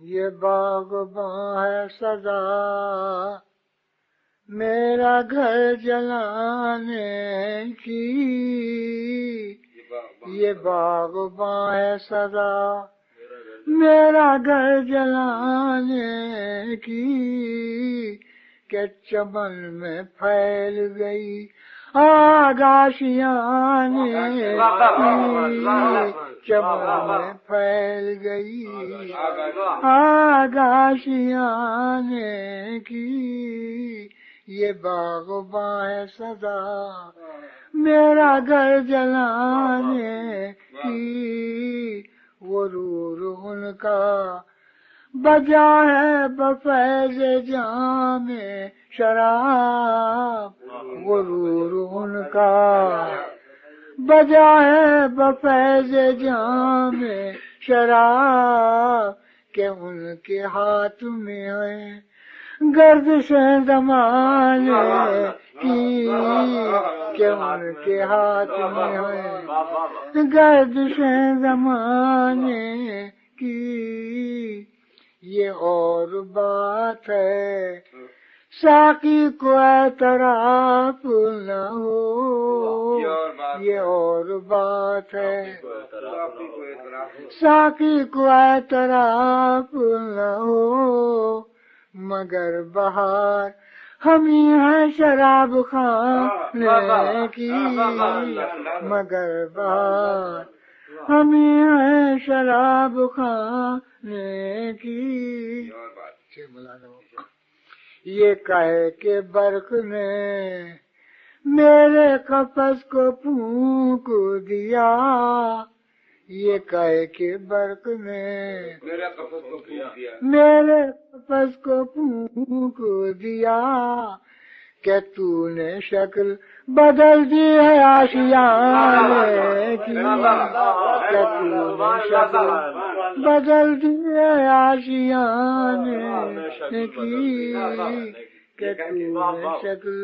یہ باغباں ہے سزا میرا گھر جلانے کی، یہ باغباں ہے سزا میرا گھر جلانے کی، کہ چمن میں پھیل گئی آگ آشیانے کی، چمن میں پھیل گئی آگ آشیانے کی، یہ باغباں ہے سزا میرا گھر جلانے کی، غرور ان کا بجا ہے بفیض جام شراب، غرور ان کا بجا ہے بفیض جام شراب، کہ ان کے ہاتھ میں ہے گردش زمانے کی، کہ ان کے ہاتھ میں ہے گردش زمانے کی، یہ اور بات ہے ساقی کو اعتراف نہ ہو، یہ اور بات ہے ساقی کو اعتراف نہ ہو، مگر بہار ہمیں ہے شراب خانے کی، مگر بہار ہمیں ہے شراب خانے کی، یہ کہہ کے برق نے میرے قفس کو پھونک دیا، یہ کہہ کے برق نے میرے قفس کو پھونک دیا، کہ تو نے شکل بدل دی ہے آشیانے کی، کہ تو نے شکل بدل دی ہے آشیانے کی، کہ تو نے شکل